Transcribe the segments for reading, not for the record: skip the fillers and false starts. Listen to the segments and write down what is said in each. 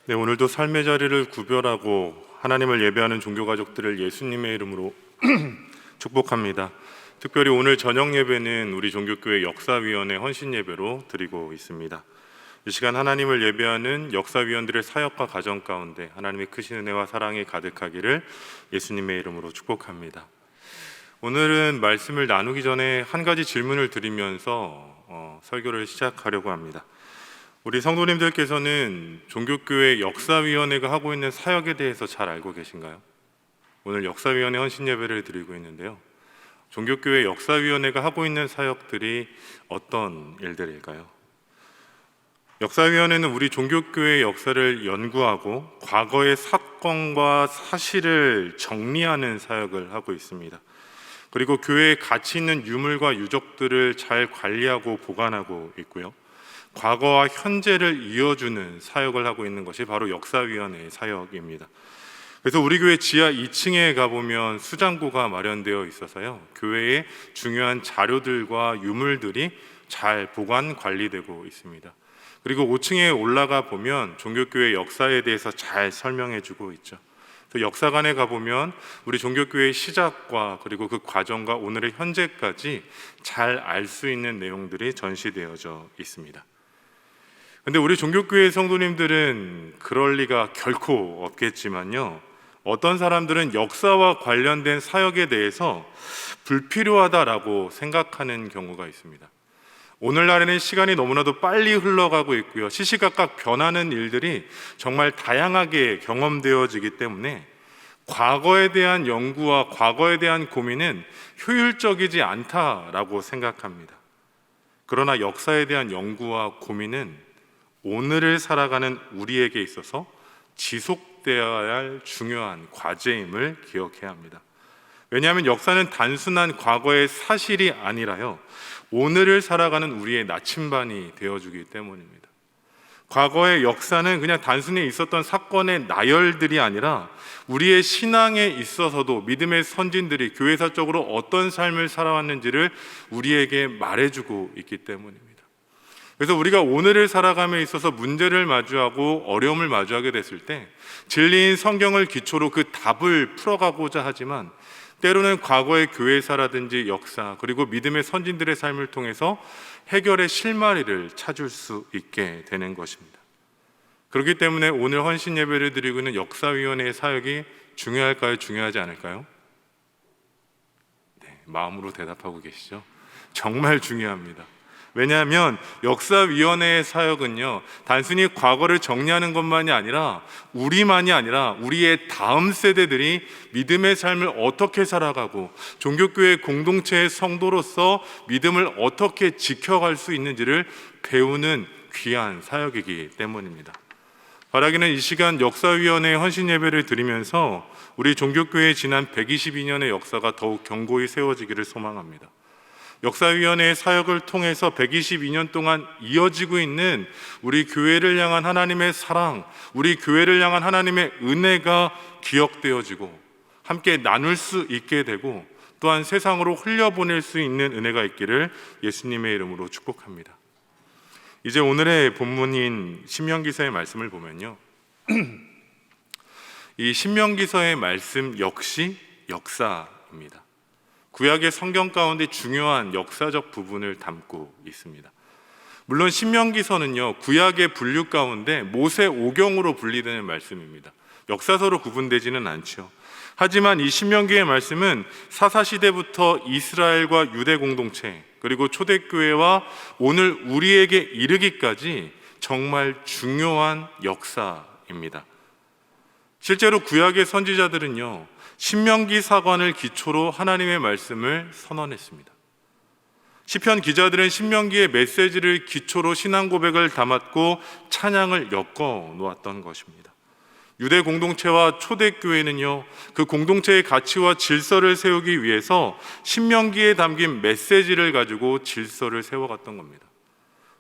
네, 오늘도 삶의 자리를 구별하고 하나님을 예배하는 종교 가족들을 예수님의 이름으로 축복합니다. 특별히 오늘 저녁 예배는 우리 종교교회 역사위원회 헌신 예배로 드리고 있습니다. 이 시간 하나님을 예배하는 역사위원들의 사역과 가정 가운데 하나님의 크신 은혜와 사랑이 가득하기를 예수님의 이름으로 축복합니다. 오늘은 말씀을 나누기 전에 한 가지 질문을 드리면서 설교를 시작하려고 합니다. 우리 성도님들께서는 종교교회 역사위원회가 하고 있는 사역에 대해서 잘 알고 계신가요? 오늘 역사위원회 헌신 예배를 드리고 있는데요, 종교교회 역사위원회가 하고 있는 사역들이 어떤 일들일까요? 역사위원회는 우리 종교교회의 역사를 연구하고 과거의 사건과 사실을 정리하는 사역을 하고 있습니다. 그리고 교회에 가치 있는 유물과 유적들을 잘 관리하고 보관하고 있고요, 과거와 현재를 이어주는 사역을 하고 있는 것이 바로 역사위원회의 사역입니다. 그래서 우리 교회 지하 2층에 가보면 수장고가 마련되어 있어서요, 교회의 중요한 자료들과 유물들이 잘 보관 관리되고 있습니다. 그리고 5층에 올라가 보면 종교교회 역사에 대해서 잘 설명해주고 있죠. 또 역사관에 가보면 우리 종교교회의 시작과 그리고 그 과정과 오늘의 현재까지 잘 알 수 있는 내용들이 전시되어져 있습니다. 근데 우리 종교교회 성도님들은 그럴 리가 결코 없겠지만요, 어떤 사람들은 역사와 관련된 사역에 대해서 불필요하다라고 생각하는 경우가 있습니다. 오늘날에는 시간이 너무나도 빨리 흘러가고 있고요, 시시각각 변하는 일들이 정말 다양하게 경험되어지기 때문에 과거에 대한 연구와 과거에 대한 고민은 효율적이지 않다라고 생각합니다. 그러나 역사에 대한 연구와 고민은 오늘을 살아가는 우리에게 있어서 지속되어야 할 중요한 과제임을 기억해야 합니다. 왜냐하면 역사는 단순한 과거의 사실이 아니라요, 오늘을 살아가는 우리의 나침반이 되어주기 때문입니다. 과거의 역사는 그냥 단순히 있었던 사건의 나열들이 아니라 우리의 신앙에 있어서도 믿음의 선진들이 교회사적으로 어떤 삶을 살아왔는지를 우리에게 말해주고 있기 때문입니다. 그래서 우리가 오늘을 살아감에 있어서 문제를 마주하고 어려움을 마주하게 됐을 때 진리인 성경을 기초로 그 답을 풀어가고자 하지만, 때로는 과거의 교회사라든지 역사 그리고 믿음의 선진들의 삶을 통해서 해결의 실마리를 찾을 수 있게 되는 것입니다. 그렇기 때문에 오늘 헌신 예배를 드리고 있는 역사위원회의 사역이 중요할까요? 중요하지 않을까요? 네, 마음으로 대답하고 계시죠? 정말 중요합니다. 왜냐하면 역사위원회의 사역은요, 단순히 과거를 정리하는 것만이 아니라 우리만이 아니라 우리의 다음 세대들이 믿음의 삶을 어떻게 살아가고 종교교회 공동체의 성도로서 믿음을 어떻게 지켜갈 수 있는지를 배우는 귀한 사역이기 때문입니다. 바라기는 이 시간 역사위원회 헌신 예배를 드리면서 우리 종교교회의 지난 122년의 역사가 더욱 견고히 세워지기를 소망합니다. 역사위원회의 사역을 통해서 122년 동안 이어지고 있는 우리 교회를 향한 하나님의 사랑, 우리 교회를 향한 하나님의 은혜가 기억되어지고 함께 나눌 수 있게 되고, 또한 세상으로 흘려보낼 수 있는 은혜가 있기를 예수님의 이름으로 축복합니다. 이제 오늘의 본문인 신명기서의 말씀을 보면요, 이 신명기서의 말씀 역시 역사입니다. 구약의 성경 가운데 중요한 역사적 부분을 담고 있습니다. 물론 신명기서는요, 구약의 분류 가운데 모세 오경으로 분리되는 말씀입니다. 역사서로 구분되지는 않죠. 하지만 이 신명기의 말씀은 사사시대부터 이스라엘과 유대 공동체 그리고 초대교회와 오늘 우리에게 이르기까지 정말 중요한 역사입니다. 실제로 구약의 선지자들은요, 신명기 사관을 기초로 하나님의 말씀을 선언했습니다. 시편 기자들은 신명기의 메시지를 기초로 신앙 고백을 담았고 찬양을 엮어 놓았던 것입니다. 유대 공동체와 초대교회는요, 그 공동체의 가치와 질서를 세우기 위해서 신명기에 담긴 메시지를 가지고 질서를 세워갔던 겁니다.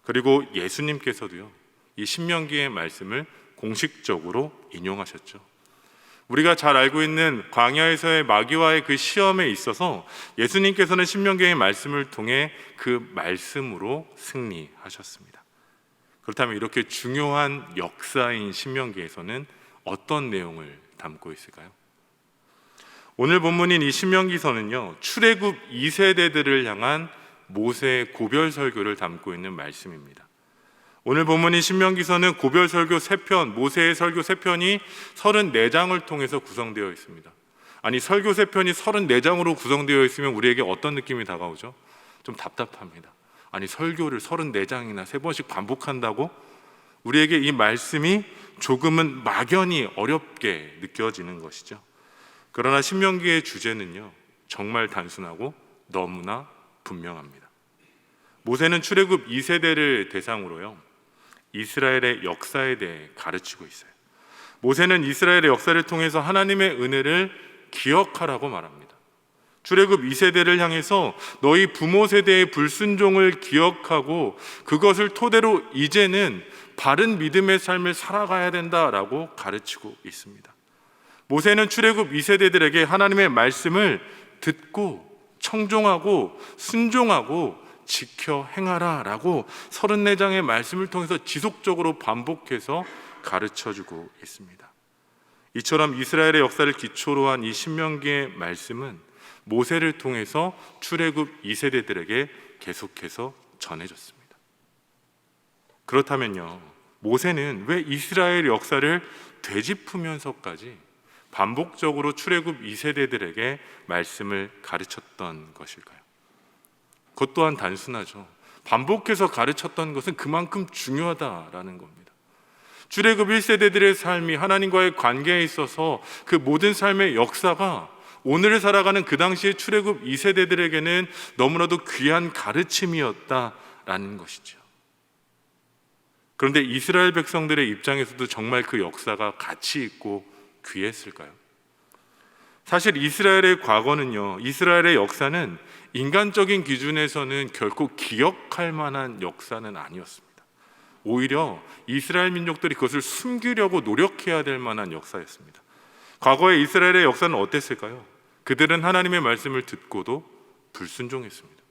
그리고 예수님께서도요, 이 신명기의 말씀을 공식적으로 인용하셨죠. 우리가 잘 알고 있는 광야에서의 마귀와의 그 시험에 있어서 예수님께서는 신명기의 말씀을 통해 그 말씀으로 승리하셨습니다. 그렇다면 이렇게 중요한 역사인 신명기에서는 어떤 내용을 담고 있을까요? 오늘 본문인 이 신명기서는요, 출애굽 2세대들을 향한 모세의 고별 설교를 담고 있는 말씀입니다. 오늘 본문인 신명기서는 고별 설교 3편, 모세의 설교 3편이 34장을 통해서 구성되어 있습니다. 아니, 설교 3편이 34장으로 구성되어 있으면 우리에게 어떤 느낌이 다가오죠? 좀 답답합니다. 아니, 설교를 34장이나 3번씩 반복한다고? 우리에게 이 말씀이 조금은 막연히 어렵게 느껴지는 것이죠. 그러나 신명기의 주제는요, 정말 단순하고 너무나 분명합니다. 모세는 출애굽 2세대를 대상으로요, 이스라엘의 역사에 대해 가르치고 있어요. 모세는 이스라엘의 역사를 통해서 하나님의 은혜를 기억하라고 말합니다. 출애굽 2세대를 향해서 너희 부모 세대의 불순종을 기억하고 그것을 토대로 이제는 바른 믿음의 삶을 살아가야 된다라고 가르치고 있습니다. 모세는 출애굽 2세대들에게 하나님의 말씀을 듣고 청종하고 순종하고 지켜 행하라 라고 34장의 말씀을 통해서 지속적으로 반복해서 가르쳐주고 있습니다. 이처럼 이스라엘의 역사를 기초로 한 이 신명기의 말씀은 모세를 통해서 출애굽 2세대들에게 계속해서 전해졌습니다. 그렇다면요, 모세는 왜 이스라엘 역사를 되짚으면서까지 반복적으로 출애굽 2세대들에게 말씀을 가르쳤던 것일까요? 그것 또한 단순하죠. 반복해서 가르쳤던 것은 그만큼 중요하다라는 겁니다. 출애굽 1세대들의 삶이 하나님과의 관계에 있어서 그 모든 삶의 역사가 오늘을 살아가는 그 당시의 출애굽 2세대들에게는 너무나도 귀한 가르침이었다라는 것이죠. 그런데 이스라엘 백성들의 입장에서도 정말 그 역사가 가치 있고 귀했을까요? 사실 이스라엘의 과거는요, 이스라엘의 역사는 인간적인 기준에서는 결코 기억할 만한 역사는 아니었습니다. 오히려 이스라엘 민족들이 그것을 숨기려고 노력해야 될 만한 역사였습니다. 과거의 이스라엘의 역사는 어땠을까요? 그들은 하나님의 말씀을 듣고도 불순종했습니다.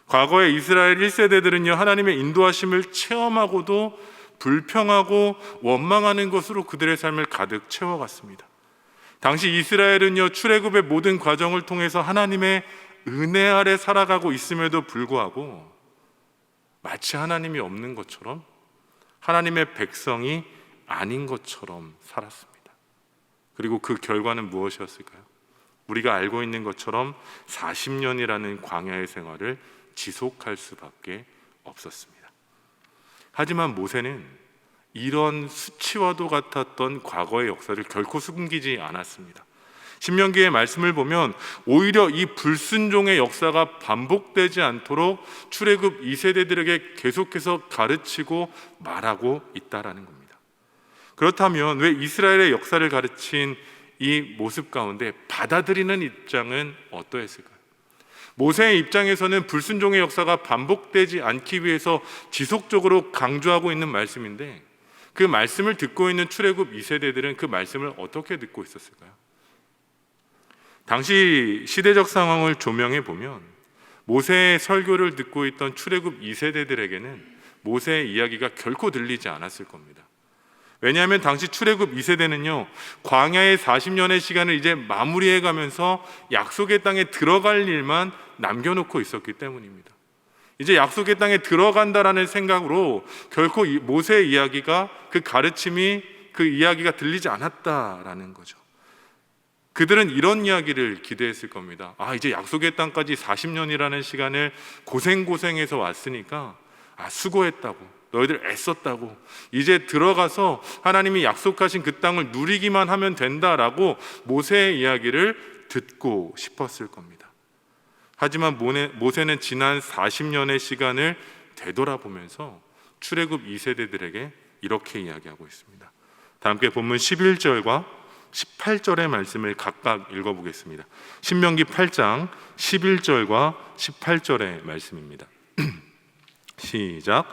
과거의 이스라엘 1세대들은요, 하나님의 인도하심을 체험하고도 불평하고 원망하는 것으로 그들의 삶을 가득 채워갔습니다. 당시 이스라엘은요, 출애굽의 모든 과정을 통해서 하나님의 은혜 아래 살아가고 있음에도 불구하고 마치 하나님이 없는 것처럼, 하나님의 백성이 아닌 것처럼 살았습니다. 그리고 그 결과는 무엇이었을까요? 우리가 알고 있는 것처럼 40년이라는 광야의 생활을 지속할 수밖에 없었습니다. 하지만 모세는 이런 수치와도 같았던 과거의 역사를 결코 숨기지 않았습니다. 신명기의 말씀을 보면 오히려 이 불순종의 역사가 반복되지 않도록 출애굽 2세대들에게 계속해서 가르치고 말하고 있다라는 겁니다. 그렇다면 왜 이스라엘의 역사를 가르친 이 모습 가운데 받아들이는 입장은 어떠했을까요? 모세의 입장에서는 불순종의 역사가 반복되지 않기 위해서 지속적으로 강조하고 있는 말씀인데, 그 말씀을 듣고 있는 출애굽 2세대들은 그 말씀을 어떻게 듣고 있었을까요? 당시 시대적 상황을 조명해 보면 모세의 설교를 듣고 있던 출애굽 2세대들에게는 모세의 이야기가 결코 들리지 않았을 겁니다. 왜냐하면 당시 출애굽 2세대는요, 광야의 40년의 시간을 이제 마무리해 가면서 약속의 땅에 들어갈 일만 남겨놓고 있었기 때문입니다. 이제 약속의 땅에 들어간다라는 생각으로 결코 모세의 이야기가, 그 가르침이, 그 이야기가 들리지 않았다라는 거죠. 그들은 이런 이야기를 기대했을 겁니다. 이제 약속의 땅까지 40년이라는 시간을 고생해서 왔으니까 수고했다고, 너희들 애썼다고, 이제 들어가서 하나님이 약속하신 그 땅을 누리기만 하면 된다라고 모세의 이야기를 듣고 싶었을 겁니다. 하지만 모세는 지난 40년의 시간을 되돌아보면서 출애굽 2세대들에게 이렇게 이야기하고 있습니다. 다 함께 본문 11절과 18절의 말씀을 각각 읽어보겠습니다. 신명기 8장 11절과 18절의 말씀입니다. 시작.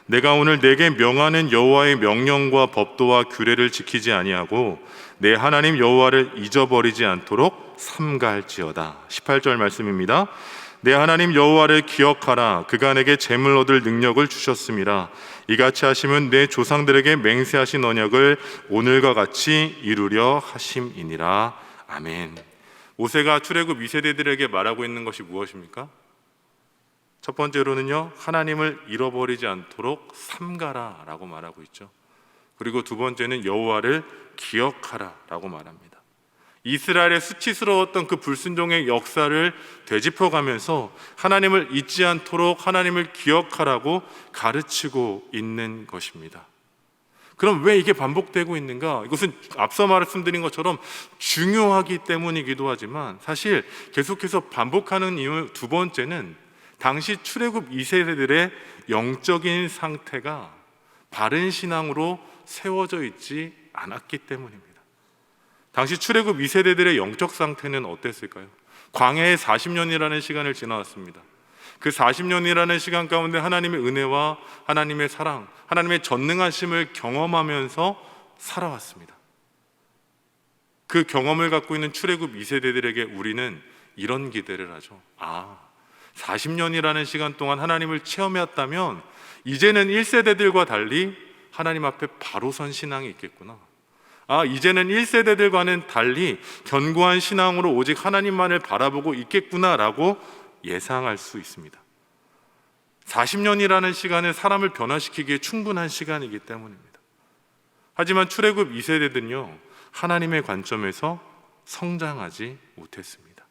내가 오늘 내게 명하는 여호와의 명령과 법도와 규례를 지키지 아니하고 내 하나님 여호와를 잊어버리지 않도록 삼가할지어다. 18절 말씀입니다. 내 하나님 여호와를 기억하라. 그가 내게 재물 얻을 능력을 주셨음이라. 이같이 하심은 내 조상들에게 맹세하신 언약을 오늘과 같이 이루려 하심이니라. 아멘. 모세가 출애굽 2세대들에게 말하고 있는 것이 무엇입니까? 첫 번째로는요, 하나님을 잃어버리지 않도록 삼가라 라고 말하고 있죠. 그리고 두 번째는 여호와를 기억하라 라고 말합니다. 이스라엘의 수치스러웠던 그 불순종의 역사를 되짚어가면서 하나님을 잊지 않도록 하나님을 기억하라고 가르치고 있는 것입니다. 그럼 왜 이게 반복되고 있는가? 이것은 앞서 말씀드린 것처럼 중요하기 때문이기도 하지만 사실 계속해서 반복하는 이유 두 번째는 당시 출애굽 2세대들의 영적인 상태가 바른 신앙으로 세워져 있지 않았기 때문입니다. 당시 출애굽 2세대들의 영적 상태는 어땠을까요? 광야의 40년이라는 시간을 지나왔습니다. 그 40년이라는 시간 가운데 하나님의 은혜와 하나님의 사랑, 하나님의 전능하심을 경험하면서 살아왔습니다. 그 경험을 갖고 있는 출애굽 2세대들에게 우리는 이런 기대를 하죠. 40년이라는 시간 동안 하나님을 체험했다면 이제는 1세대들과 달리 하나님 앞에 바로 선 신앙이 있겠구나. 이제는 1세대들과는 달리 견고한 신앙으로 오직 하나님만을 바라보고 있겠구나라고 예상할 수 있습니다. 40년이라는 시간은 사람을 변화시키기에 충분한 시간이기 때문입니다. 하지만 출애굽 2세대들은요, 하나님의 관점에서 성장하지 못했습니다.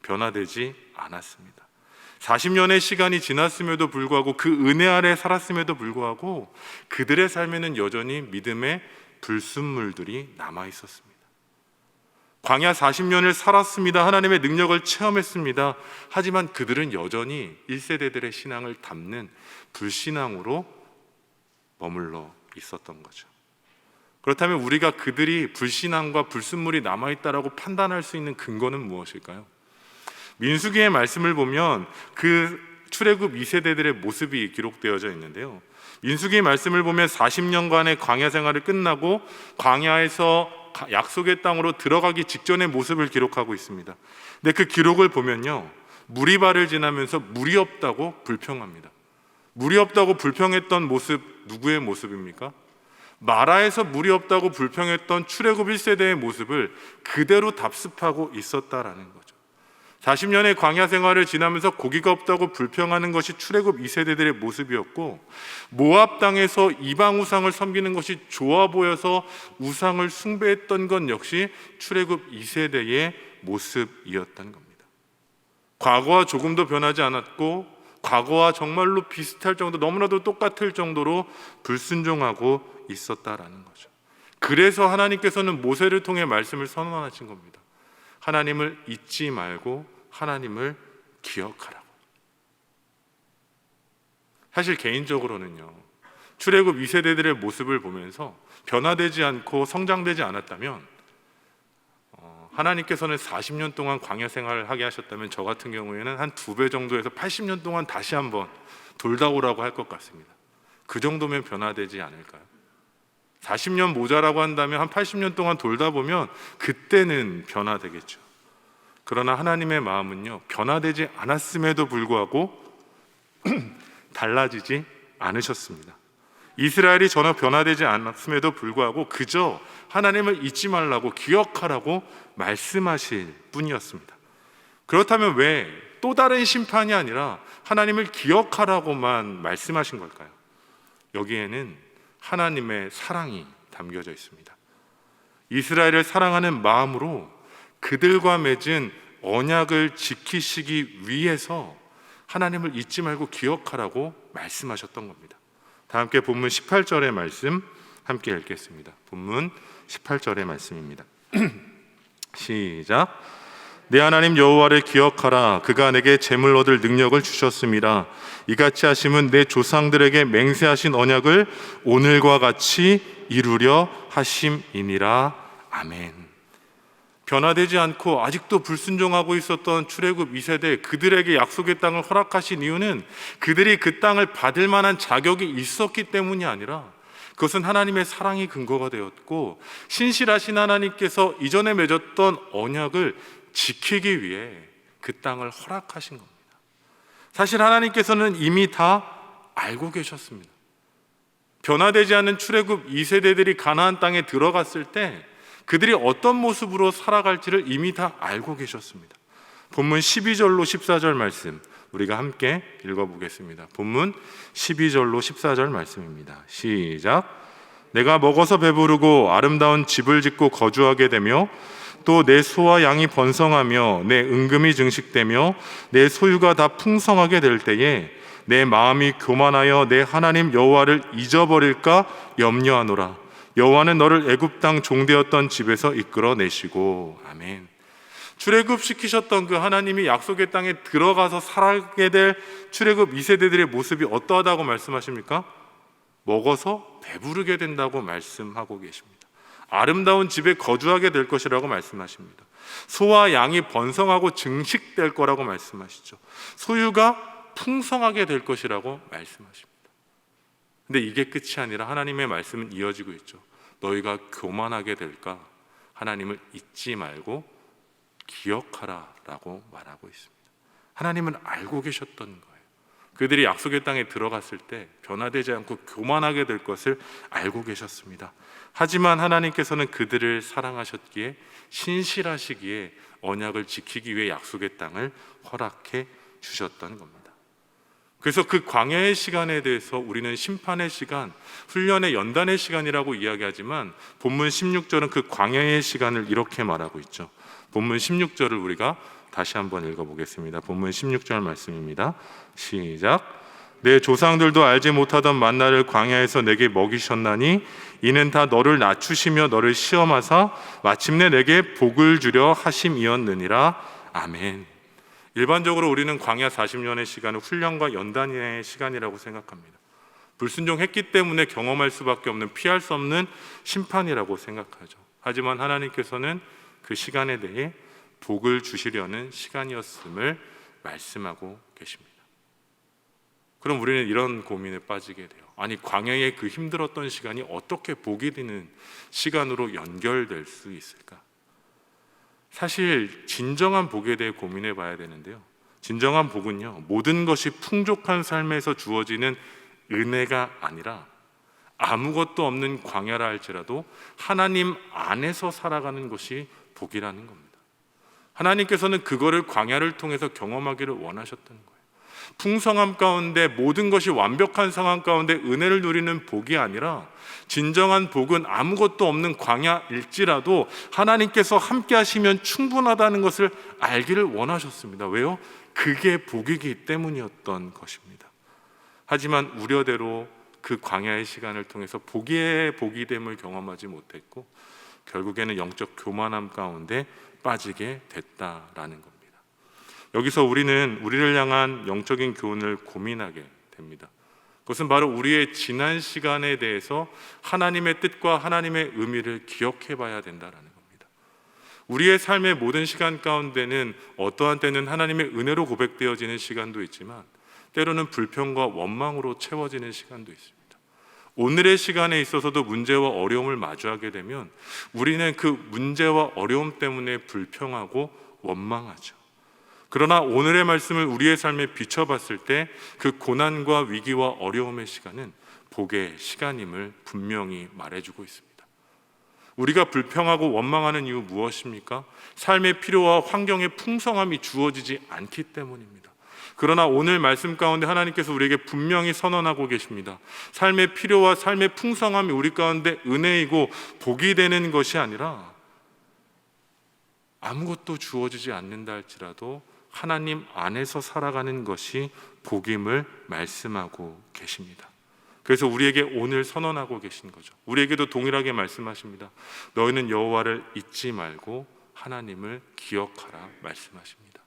변화되지 않았습니다. 40년의 시간이 지났음에도 불구하고 그 은혜 아래 살았음에도 불구하고 그들의 삶에는 여전히 믿음의 불순물들이 남아 있었습니다. 광야 40년을 살았습니다. 하나님의 능력을 체험했습니다. 하지만 그들은 여전히 1세대들의 신앙을 담는 불신앙으로 머물러 있었던 거죠. 그렇다면 우리가 그들이 불신앙과 불순물이 남아있다라고 판단할 수 있는 근거는 무엇일까요? 민수기의 말씀을 보면 그 출애굽 2세대들의 모습이 기록되어져 있는데요, 민수기의 말씀을 보면 40년간의 광야 생활을 끝나고 광야에서 약속의 땅으로 들어가기 직전의 모습을 기록하고 있습니다. 근데 그 기록을 보면요, 무리바를 지나면서 물이 없다고 불평합니다. 물이 없다고 불평했던 모습, 누구의 모습입니까? 마라에서 물이 없다고 불평했던 출애굽 1세대의 모습을 그대로 답습하고 있었다라는 거죠. 40년의 광야 생활을 지나면서 고기가 없다고 불평하는 것이 출애굽 2세대들의 모습이었고, 모압 땅에서 이방 우상을 섬기는 것이 좋아 보여서 우상을 숭배했던 것 역시 출애굽 2세대의 모습이었던 겁니다. 과거와 조금도 변하지 않았고, 과거와 정말로 비슷할 정도, 너무나도 똑같을 정도로 불순종하고 있었다라는 거죠. 그래서 하나님께서는 모세를 통해 말씀을 선언하신 겁니다. 하나님을 잊지 말고 하나님을 기억하라고. 사실 개인적으로는요, 출애굽 2세대들의 모습을 보면서 변화되지 않고 성장되지 않았다면 하나님께서는 40년 동안 광야 생활을 하게 하셨다면 저 같은 경우에는 한 2배 정도에서 80년 동안 다시 한번 돌다 오라고 할 것 같습니다. 그 정도면 변화되지 않을까요? 40년 모자라고 한다면 한 80년 동안 돌다 보면 그때는 변화되겠죠. 그러나 하나님의 마음은요, 변화되지 않았음에도 불구하고 달라지지 않으셨습니다. 이스라엘이 전혀 변화되지 않았음에도 불구하고 그저 하나님을 잊지 말라고, 기억하라고 말씀하실 뿐이었습니다. 그렇다면 왜 또 다른 심판이 아니라 하나님을 기억하라고만 말씀하신 걸까요? 여기에는 하나님의 사랑이 담겨져 있습니다. 이스라엘을 사랑하는 마음으로 그들과 맺은 언약을 지키시기 위해서 하나님을 잊지 말고 기억하라고 말씀하셨던 겁니다. 다 함께 본문 18절의 말씀 함께 읽겠습니다. 본문 18절의 말씀입니다. 시작. 내 하나님 여호와를 기억하라. 그가 내게 재물 얻을 능력을 주셨음이라. 이같이 하심은 내 조상들에게 맹세하신 언약을 오늘과 같이 이루려 하심이니라. 아멘. 변화되지 않고 아직도 불순종하고 있었던 출애굽 2세대, 그들에게 약속의 땅을 허락하신 이유는 그들이 그 땅을 받을 만한 자격이 있었기 때문이 아니라 그것은 하나님의 사랑이 근거가 되었고, 신실하신 하나님께서 이전에 맺었던 언약을 지키기 위해 그 땅을 허락하신 겁니다. 사실 하나님께서는 이미 다 알고 계셨습니다. 변화되지 않는 출애굽 2세대들이 가나안 땅에 들어갔을 때 그들이 어떤 모습으로 살아갈지를 이미 다 알고 계셨습니다. 본문 12절로 14절 말씀 우리가 함께 읽어보겠습니다. 본문 12절로 14절 말씀입니다. 시작. 내가 먹어서 배부르고 아름다운 집을 짓고 거주하게 되며 또 내 소와 양이 번성하며 내 은금이 증식되며 내 소유가 다 풍성하게 될 때에 내 마음이 교만하여 내 하나님 여호와를 잊어버릴까 염려하노라. 여호와는 너를 애굽 땅 종되었던 집에서 이끌어내시고. 아멘. 출애굽시키셨던 그 하나님이 약속의 땅에 들어가서 살게 될 출애굽 2세대들의 모습이 어떠하다고 말씀하십니까? 먹어서 배부르게 된다고 말씀하고 계십니다. 아름다운 집에 거주하게 될 것이라고 말씀하십니다. 소와 양이 번성하고 증식될 거라고 말씀하시죠. 소유가 풍성하게 될 것이라고 말씀하십니다. 근데 이게 끝이 아니라 하나님의 말씀은 이어지고 있죠. 너희가 교만하게 될까 하나님을 잊지 말고 기억하라 라고 말하고 있습니다. 하나님은 알고 계셨던 거예요. 그들이 약속의 땅에 들어갔을 때 변화되지 않고 교만하게 될 것을 알고 계셨습니다. 하지만 하나님께서는 그들을 사랑하셨기에 신실하시기에 언약을 지키기 위해 약속의 땅을 허락해 주셨던 겁니다. 그래서 그 광야의 시간에 대해서 우리는 심판의 시간, 훈련의 연단의 시간이라고 이야기하지만 본문 16절은 그 광야의 시간을 이렇게 말하고 있죠. 본문 16절을 우리가 다시 한번 읽어보겠습니다. 본문 16절 말씀입니다. 시작. 내 조상들도 알지 못하던 만나를 광야에서 내게 먹이셨나니 이는 다 너를 낮추시며 너를 시험하사 마침내 내게 복을 주려 하심이었느니라. 아멘. 일반적으로 우리는 광야 40년의 시간을 훈련과 연단의 시간이라고 생각합니다. 불순종했기 때문에 경험할 수밖에 없는, 피할 수 없는 심판이라고 생각하죠. 하지만 하나님께서는 그 시간에 대해 복을 주시려는 시간이었음을 말씀하고 계십니다. 그럼 우리는 이런 고민에 빠지게 돼요. 아니, 광야의 그 힘들었던 시간이 어떻게 복이 되는 시간으로 연결될 수 있을까? 사실 진정한 복에 대해 고민해 봐야 되는데요, 진정한 복은요, 모든 것이 풍족한 삶에서 주어지는 은혜가 아니라 아무것도 없는 광야라 할지라도 하나님 안에서 살아가는 것이 복이라는 겁니다. 하나님께서는 그거를 광야를 통해서 경험하기를 원하셨던 거예요. 풍성함 가운데, 모든 것이 완벽한 상황 가운데 은혜를 누리는 복이 아니라 진정한 복은 아무것도 없는 광야일지라도 하나님께서 함께 하시면 충분하다는 것을 알기를 원하셨습니다. 왜요? 그게 복이기 때문이었던 것입니다. 하지만 우려대로 그 광야의 시간을 통해서 복의 복이됨을 경험하지 못했고 결국에는 영적 교만함 가운데 빠지게 됐다라는 겁니다. 여기서 우리는 우리를 향한 영적인 교훈을 고민하게 됩니다. 그것은 바로 우리의 지난 시간에 대해서 하나님의 뜻과 하나님의 의미를 기억해 봐야 된다는 겁니다. 우리의 삶의 모든 시간 가운데는 어떠한 때는 하나님의 은혜로 고백되어지는 시간도 있지만 때로는 불평과 원망으로 채워지는 시간도 있습니다. 오늘의 시간에 있어서도 문제와 어려움을 마주하게 되면 우리는 그 문제와 어려움 때문에 불평하고 원망하죠. 그러나 오늘의 말씀을 우리의 삶에 비춰봤을 때 그 고난과 위기와 어려움의 시간은 복의 시간임을 분명히 말해주고 있습니다. 우리가 불평하고 원망하는 이유 무엇입니까? 삶의 필요와 환경의 풍성함이 주어지지 않기 때문입니다. 그러나 오늘 말씀 가운데 하나님께서 우리에게 분명히 선언하고 계십니다. 삶의 필요와 삶의 풍성함이 우리 가운데 은혜이고 복이 되는 것이 아니라 아무것도 주어지지 않는다 할지라도 하나님 안에서 살아가는 것이 복임을 말씀하고 계십니다. 그래서 우리에게 오늘 선언하고 계신 거죠. 우리에게도 동일하게 말씀하십니다. 너희는 여호와를 잊지 말고 하나님을 기억하라 말씀하십니다.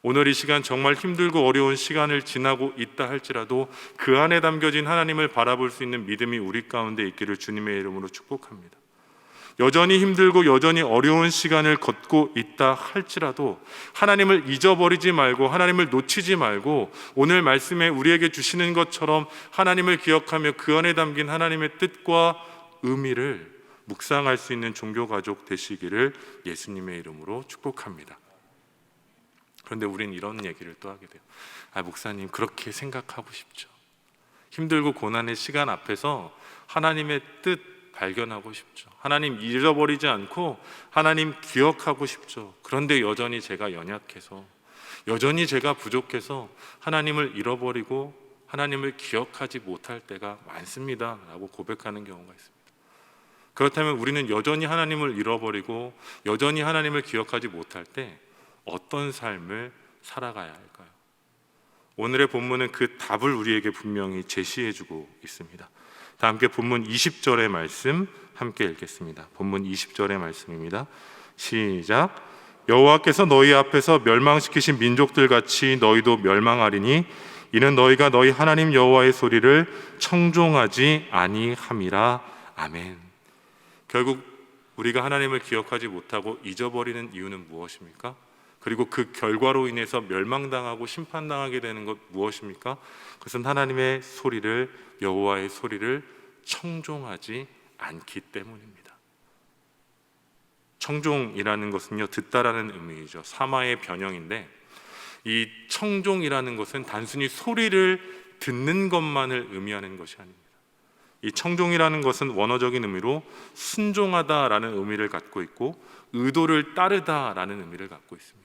오늘 이 시간 정말 힘들고 어려운 시간을 지나고 있다 할지라도 그 안에 담겨진 하나님을 바라볼 수 있는 믿음이 우리 가운데 있기를 주님의 이름으로 축복합니다. 여전히 힘들고 여전히 어려운 시간을 걷고 있다 할지라도 하나님을 잊어버리지 말고 하나님을 놓치지 말고 오늘 말씀에 우리에게 주시는 것처럼 하나님을 기억하며 그 안에 담긴 하나님의 뜻과 의미를 묵상할 수 있는 종교가족 되시기를 예수님의 이름으로 축복합니다. 그런데 우리는 이런 얘기를 또 하게 돼요. 목사님, 그렇게 생각하고 싶죠. 힘들고 고난의 시간 앞에서 하나님의 뜻 발견하고 싶죠. 하나님 잃어버리지 않고 하나님 기억하고 싶죠. 그런데 여전히 제가 연약해서, 여전히 제가 부족해서 하나님을 잃어버리고 하나님을 기억하지 못할 때가 많습니다 라고 고백하는 경우가 있습니다. 그렇다면 우리는 여전히 하나님을 잃어버리고 여전히 하나님을 기억하지 못할 때 어떤 삶을 살아가야 할까요? 오늘의 본문은 그 답을 우리에게 분명히 제시해주고 있습니다. 다 함께 본문 20절의 말씀 함께 읽겠습니다. 본문 20절의 말씀입니다. 시작. 여호와께서 너희 앞에서 멸망시키신 민족들 같이 너희도 멸망하리니 이는 너희가 너희 하나님 여호와의 소리를 청종하지 아니함이라. 아멘. 결국 우리가 하나님을 기억하지 못하고 잊어버리는 이유는 무엇입니까? 그리고 그 결과로 인해서 멸망당하고 심판당하게 되는 것 무엇입니까? 그것은 하나님의 소리를, 여호와의 소리를 청종하지 않기 때문입니다. 청종이라는 것은요, 듣다라는 의미이죠. 사마의 변형인데, 이 청종이라는 것은 단순히 소리를 듣는 것만을 의미하는 것이 아닙니다. 이 청종이라는 것은 원어적인 의미로 순종하다라는 의미를 갖고 있고 의도를 따르다라는 의미를 갖고 있습니다.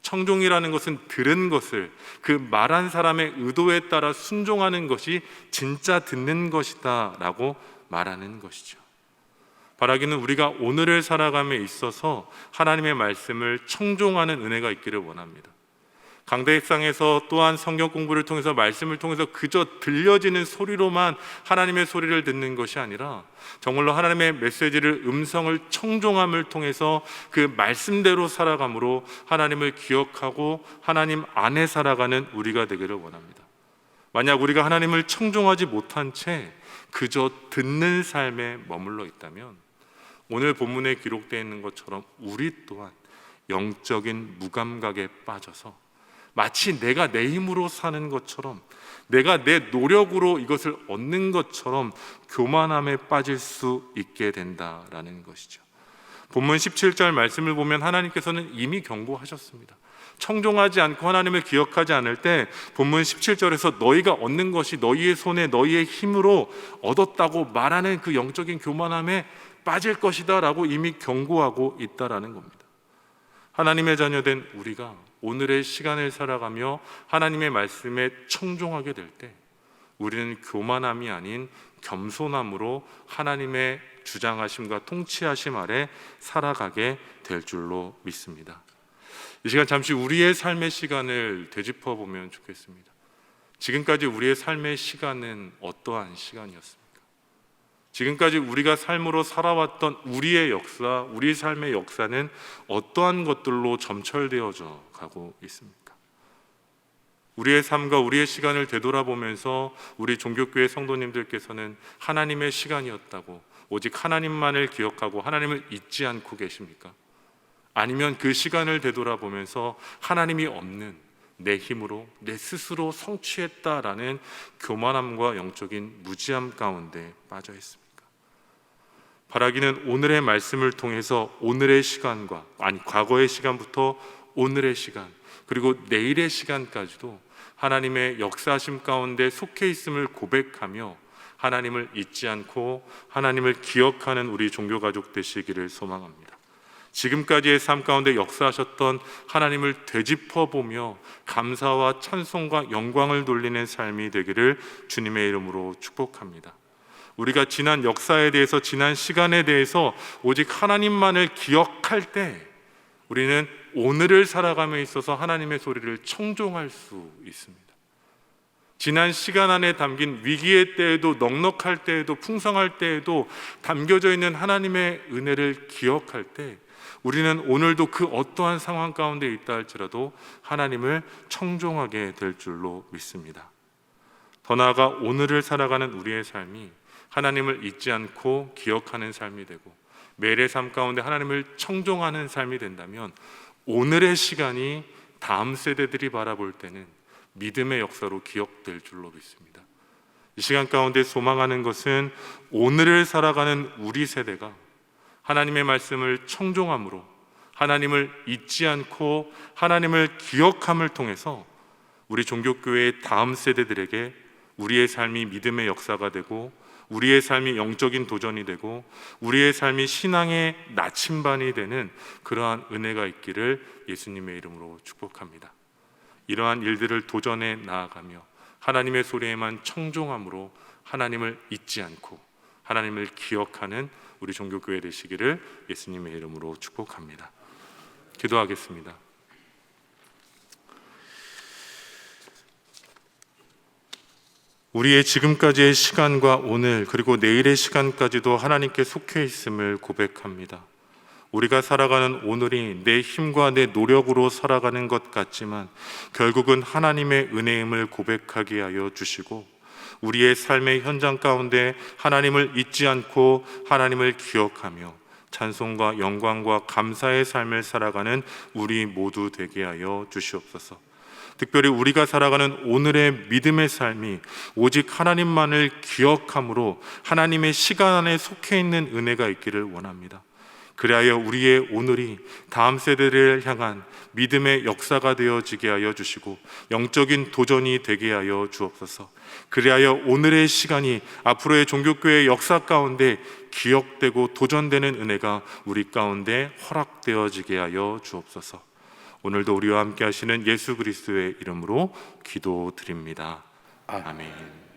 청종이라는 것은 들은 것을, 그 말한 사람의 의도에 따라 순종하는 것이 진짜 듣는 것이다 라고 말하는 것이죠. 바라기는 우리가 오늘을 살아감에 있어서 하나님의 말씀을 청종하는 은혜가 있기를 원합니다. 강대상에서 또한 성경 공부를 통해서, 말씀을 통해서 그저 들려지는 소리로만 하나님의 소리를 듣는 것이 아니라 정말로 하나님의 메시지를, 음성을 청종함을 통해서 그 말씀대로 살아감으로 하나님을 기억하고 하나님 안에 살아가는 우리가 되기를 원합니다. 만약 우리가 하나님을 청종하지 못한 채 그저 듣는 삶에 머물러 있다면 오늘 본문에 기록되어 있는 것처럼 우리 또한 영적인 무감각에 빠져서 마치 내가 내 힘으로 사는 것처럼, 내가 내 노력으로 이것을 얻는 것처럼 교만함에 빠질 수 있게 된다라는 것이죠. 본문 17절 말씀을 보면 하나님께서는 이미 경고하셨습니다. 청종하지 않고 하나님을 기억하지 않을 때 본문 17절에서 너희가 얻는 것이 너희의 손에 너희의 힘으로 얻었다고 말하는 그 영적인 교만함에 빠질 것이다 라고 이미 경고하고 있다라는 겁니다. 하나님의 자녀된 우리가 오늘의 시간을 살아가며 하나님의 말씀에 청종하게 될 때 우리는 교만함이 아닌 겸손함으로 하나님의 주장하심과 통치하심 아래 살아가게 될 줄로 믿습니다. 이 시간 잠시 우리의 삶의 시간을 되짚어 보면 좋겠습니다. 지금까지 우리의 삶의 시간은 어떠한 시간이었습니까? 지금까지 우리가 삶으로 살아왔던 우리의 역사, 우리 삶의 역사는 어떠한 것들로 점철되어져 가고 있습니까? 우리의 삶과 우리의 시간을 되돌아보면서 우리 종교교회 성도님들께서는 하나님의 시간이었다고 오직 하나님만을 기억하고 하나님을 잊지 않고 계십니까? 아니면 그 시간을 되돌아보면서 하나님이 없는 내 힘으로 내 스스로 성취했다라는 교만함과 영적인 무지함 가운데 빠져 있습니까? 바라기는 오늘의 말씀을 통해서 오늘의 시간과, 과거의 시간부터 오늘의 시간, 그리고 내일의 시간까지도 하나님의 역사하심 가운데 속해 있음을 고백하며 하나님을 잊지 않고 하나님을 기억하는 우리 종교가족 되시기를 소망합니다. 지금까지의 삶 가운데 역사하셨던 하나님을 되짚어보며 감사와 찬송과 영광을 돌리는 삶이 되기를 주님의 이름으로 축복합니다. 우리가 지난 역사에 대해서, 지난 시간에 대해서 오직 하나님만을 기억할 때 우리는 오늘을 살아감에 있어서 하나님의 소리를 청종할 수 있습니다. 지난 시간 안에 담긴 위기의 때에도, 넉넉할 때에도, 풍성할 때에도 담겨져 있는 하나님의 은혜를 기억할 때 우리는 오늘도 그 어떠한 상황 가운데 있다 할지라도 하나님을 청종하게 될 줄로 믿습니다. 더 나아가 오늘을 살아가는 우리의 삶이 하나님을 잊지 않고 기억하는 삶이 되고 매일의 삶 가운데 하나님을 청종하는 삶이 된다면 오늘의 시간이 다음 세대들이 바라볼 때는 믿음의 역사로 기억될 줄로 믿습니다. 이 시간 가운데 소망하는 것은 오늘을 살아가는 우리 세대가 하나님의 말씀을 청종함으로 하나님을 잊지 않고 하나님을 기억함을 통해서 우리 종교교회의 다음 세대들에게 우리의 삶이 믿음의 역사가 되고 우리의 삶이 영적인 도전이 되고 우리의 삶이 신앙의 나침반이 되는 그러한 은혜가 있기를 예수님의 이름으로 축복합니다. 이러한 일들을 도전해 나아가며 하나님의 소리에만 청종함으로 하나님을 잊지 않고 하나님을 기억하는 우리 종교교회 되시기를 예수님의 이름으로 축복합니다. 기도하겠습니다. 우리의 지금까지의 시간과 오늘 그리고 내일의 시간까지도 하나님께 속해 있음을 고백합니다. 우리가 살아가는 오늘이 내 힘과 내 노력으로 살아가는 것 같지만 결국은 하나님의 은혜임을 고백하게 하여 주시고 우리의 삶의 현장 가운데 하나님을 잊지 않고 하나님을 기억하며 찬송과 영광과 감사의 삶을 살아가는 우리 모두 되게 하여 주시옵소서. 특별히 우리가 살아가는 오늘의 믿음의 삶이 오직 하나님만을 기억함으로 하나님의 시간 안에 속해 있는 은혜가 있기를 원합니다. 그리하여 우리의 오늘이 다음 세대를 향한 믿음의 역사가 되어지게 하여 주시고 영적인 도전이 되게 하여 주옵소서. 그리하여 오늘의 시간이 앞으로의 종교교회의 역사 가운데 기억되고 도전되는 은혜가 우리 가운데 허락되어지게 하여 주옵소서. 오늘도 우리와 함께 하시는 예수 그리스도의 이름으로 기도드립니다. 아멘.